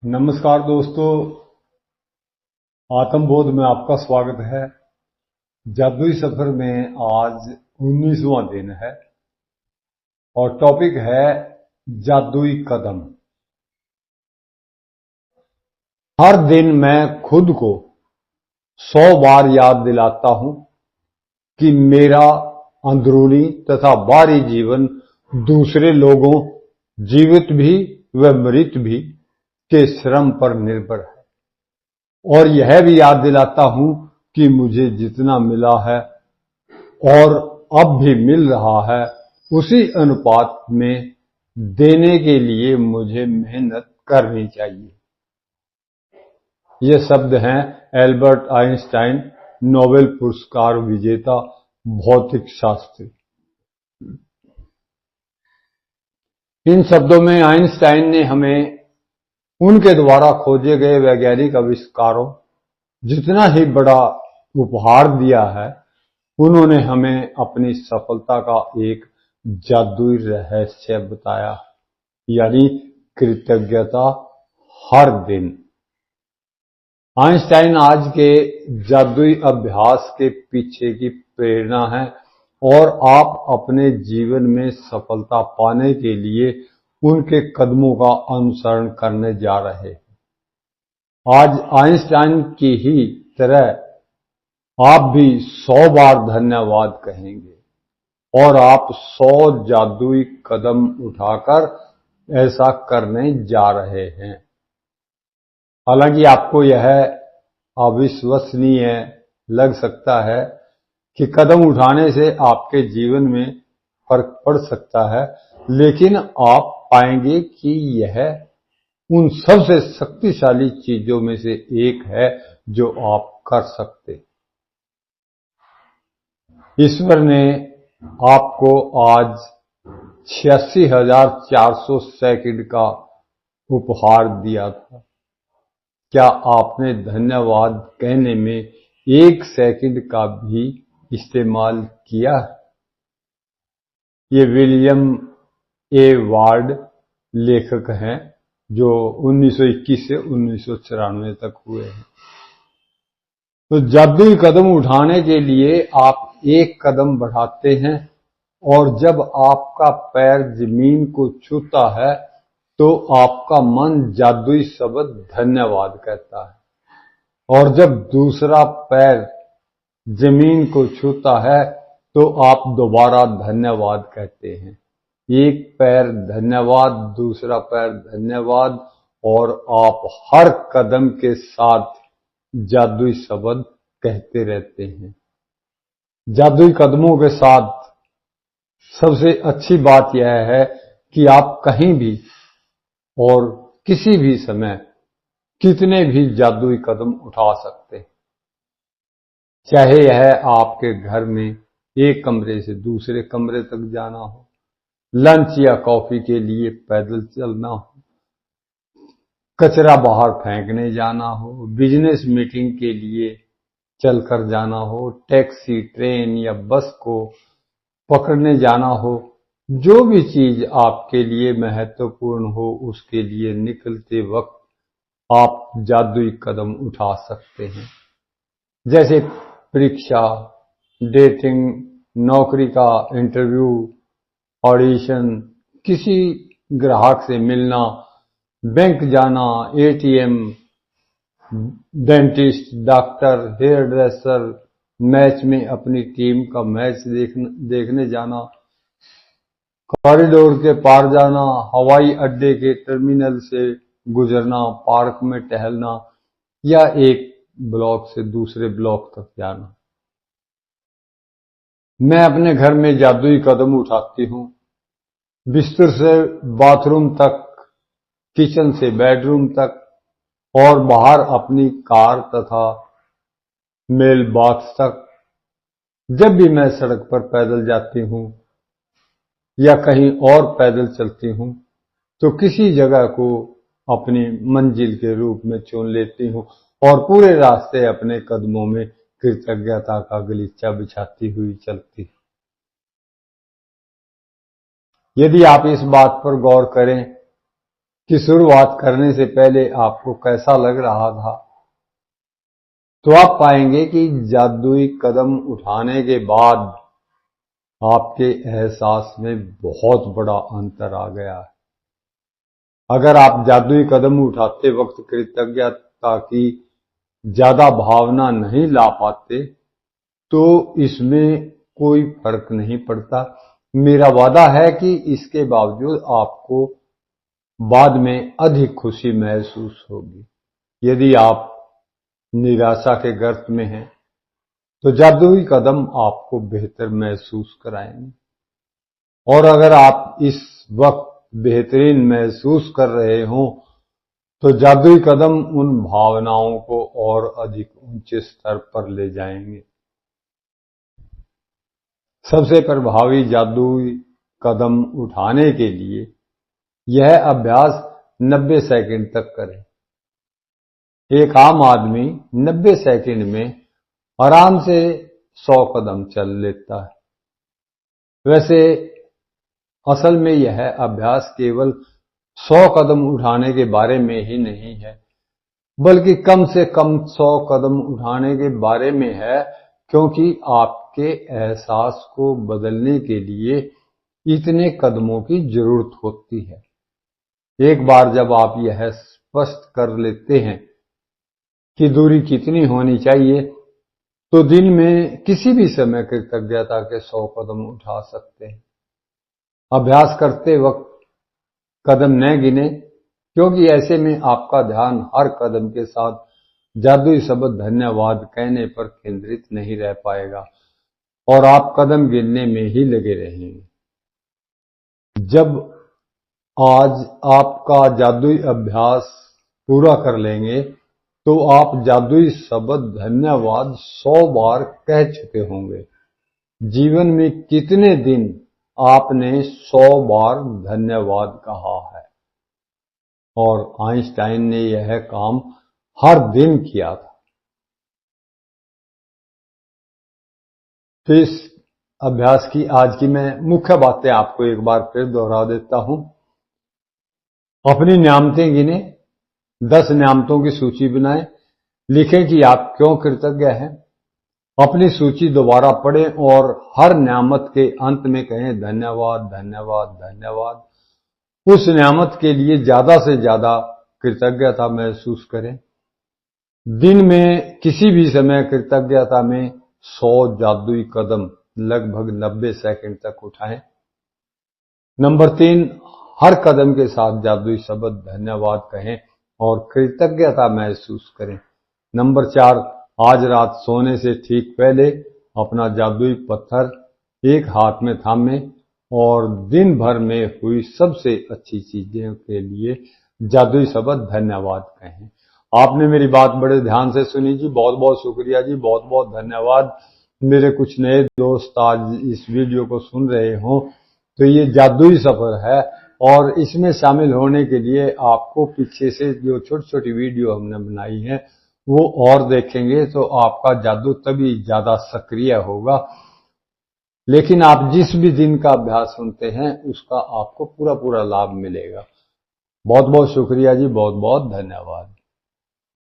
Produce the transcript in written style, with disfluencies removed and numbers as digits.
नमस्कार दोस्तों, आत्मबोध में आपका स्वागत है। जादुई सफर में आज 19वां दिन है और टॉपिक है जादुई कदम। हर दिन मैं खुद को 100 बार याद दिलाता हूं कि मेरा अंदरूनी तथा बाहरी जीवन दूसरे लोगों, जीवित भी व मृत भी, के श्रम पर निर्भर है। और यह भी याद दिलाता हूं कि मुझे जितना मिला है और अब भी मिल रहा है, उसी अनुपात में देने के लिए मुझे मेहनत करनी चाहिए। ये शब्द हैं एल्बर्ट आइंस्टाइन, नोबेल पुरस्कार विजेता भौतिक शास्त्री। इन शब्दों में आइंस्टाइन ने हमें उनके द्वारा खोजे गए वैज्ञानिक आविष्कारों जितना ही बड़ा उपहार दिया है, उन्होंने हमें अपनी सफलता का एक जादुई रहस्य बताया, यानी कृतज्ञता हर दिन। आइंस्टाइन आज के जादुई अभ्यास के पीछे की प्रेरणा है और आप अपने जीवन में सफलता पाने के लिए उनके कदमों का अनुसरण करने जा रहे हैं। आज आइंस्टाइन की ही तरह आप भी 100 बार धन्यवाद कहेंगे और आप 100 जादुई कदम उठाकर ऐसा करने जा रहे हैं। हालांकि आपको यह अविश्वसनीय लग सकता है कि कदम उठाने से आपके जीवन में फर्क पड़ सकता है, लेकिन आप पाएंगे कि यह उन सबसे शक्तिशाली चीजों में से एक है जो आप कर सकते। ईश्वर ने आपको आज 86,400 सेकंड का उपहार दिया था। क्या आपने धन्यवाद कहने में 1 सेकंड का भी इस्तेमाल किया? ये विलियम ए वार्ड लेखक हैं जो 1921 से 1994 तक हुए हैं। तो जादुई कदम उठाने के लिए आप एक कदम बढ़ाते हैं और जब आपका पैर जमीन को छूता है तो आपका मन जादुई शब्द धन्यवाद कहता है, और जब दूसरा पैर जमीन को छूता है तो आप दोबारा धन्यवाद कहते हैं। एक पैर धन्यवाद, दूसरा पैर धन्यवाद, और आप हर कदम के साथ जादुई शब्द कहते रहते हैं। जादुई कदमों के साथ सबसे अच्छी बात यह है कि आप कहीं भी और किसी भी समय कितने भी जादुई कदम उठा सकते हैं। चाहे यह आपके घर में एक कमरे से दूसरे कमरे तक जाना हो, लंच या कॉफी के लिए पैदल चलना हो, कचरा बाहर फेंकने जाना हो, बिजनेस मीटिंग के लिए चलकर जाना हो, टैक्सी, ट्रेन या बस को पकड़ने जाना हो, जो भी चीज आपके लिए महत्वपूर्ण हो, उसके लिए निकलते वक्त आप जादुई कदम उठा सकते हैं। जैसे परीक्षा, डेटिंग, नौकरी का इंटरव्यू, ऑडिशन, किसी ग्राहक से मिलना, बैंक जाना, ATM, dentist, doctor, hair dresser, match में अपनी टीम का मैच देखने जाना, कॉरिडोर के पार जाना, हवाई अड्डे के टर्मिनल से गुजरना, पार्क में टहलना या एक ब्लॉक से दूसरे ब्लॉक तक जाना। मैं अपने घर में जादुई कदम उठाती हूं। बिस्तर से बाथरूम तक, किचन से बेडरूम तक और बाहर अपनी कार तथा मेल बॉक्स तक। जब भी मैं सड़क पर पैदल जाती हूं या कहीं और पैदल चलती हूं तो किसी जगह को अपनी मंजिल के रूप में चुन लेती हूं और पूरे रास्ते अपने कदमों में कृतज्ञता का गलीचा बिछाती हुई चलती। यदि आप इस बात पर गौर करें कि शुरुआत करने से पहले आपको कैसा लग रहा था, तो आप पाएंगे कि जादुई कदम उठाने के बाद आपके एहसास में बहुत बड़ा अंतर आ गया है। अगर आप जादुई कदम उठाते वक्त कृतज्ञता की ज्यादा भावना नहीं ला पाते, तो इसमें कोई फर्क नहीं पड़ता। मेरा वादा है कि इसके बावजूद आपको बाद में अधिक खुशी महसूस होगी। यदि आप निराशा के गर्त में हैं, तो जादुई कदम आपको बेहतर महसूस कराएंगे। और अगर आप इस वक्त बेहतरीन महसूस कर रहे हो, तो जादुई कदम उन भावनाओं को और अधिक ऊंचे स्तर पर ले जाएंगे। सबसे प्रभावी जादुई कदम उठाने के लिए यह अभ्यास 90 सेकंड तक करें। एक आम आदमी 90 सेकंड में आराम से 100 कदम चल लेता है। वैसे असल में यह अभ्यास केवल 100 कदम उठाने के बारे में ही नहीं है, बल्कि कम से कम 100 कदम उठाने के बारे में है, क्योंकि आपके एहसास को बदलने के लिए इतने कदमों की जरूरत होती है। एक बार जब आप यह स्पष्ट कर लेते हैं कि दूरी कितनी होनी चाहिए, तो दिन में किसी भी समय कृतज्ञता के 100 कदम उठा सकते हैं। अभ्यास करते वक्त कदम न गिने, क्योंकि ऐसे में आपका ध्यान हर कदम के साथ जादुई शब्द धन्यवाद कहने पर केंद्रित नहीं रह पाएगा और आप कदम गिनने में ही लगे रहेंगे। जब आज आपका जादुई अभ्यास पूरा कर लेंगे, तो आप जादुई शब्द धन्यवाद 100 बार कह चुके होंगे। जीवन में कितने दिन आपने 100 बार धन्यवाद कहा है? और आइंस्टाइन ने यह काम हर दिन किया था। तो इस अभ्यास की आज की मैं मुख्य बातें आपको एक बार फिर दोहरा देता हूं। अपनी नियामतें गिने, 10 नियामतों की सूची बनाएं, लिखें कि आप क्यों कृतज्ञ हैं। अपनी सूची दोबारा पढ़ें और हर नियामत के अंत में कहें धन्यवाद धन्यवाद धन्यवाद। उस नियामत के लिए ज्यादा से ज्यादा कृतज्ञता महसूस करें। दिन में किसी भी समय कृतज्ञता में 100 जादुई कदम लगभग 90 सेकंड तक उठाएं। नंबर 3, हर कदम के साथ जादुई शब्द धन्यवाद कहें और कृतज्ञता महसूस करें। नंबर 4, आज रात सोने से ठीक पहले अपना जादुई पत्थर एक हाथ में थामें और दिन भर में हुई सबसे अच्छी चीजों के लिए जादुई शब्द धन्यवाद कहें। आपने मेरी बात बड़े ध्यान से सुनी जी, बहुत बहुत शुक्रिया जी, बहुत बहुत धन्यवाद। मेरे कुछ नए दोस्त आज इस वीडियो को सुन रहे हों, तो ये जादुई सफर है और इसमें शामिल होने के लिए आपको पीछे से जो छोटी छोटी वीडियो हमने बनाई है वो और देखेंगे, तो आपका जादू तभी ज्यादा सक्रिय होगा। लेकिन आप जिस भी दिन का अभ्यास सुनते हैं उसका आपको पूरा पूरा लाभ मिलेगा। बहुत बहुत शुक्रिया जी, बहुत बहुत धन्यवाद।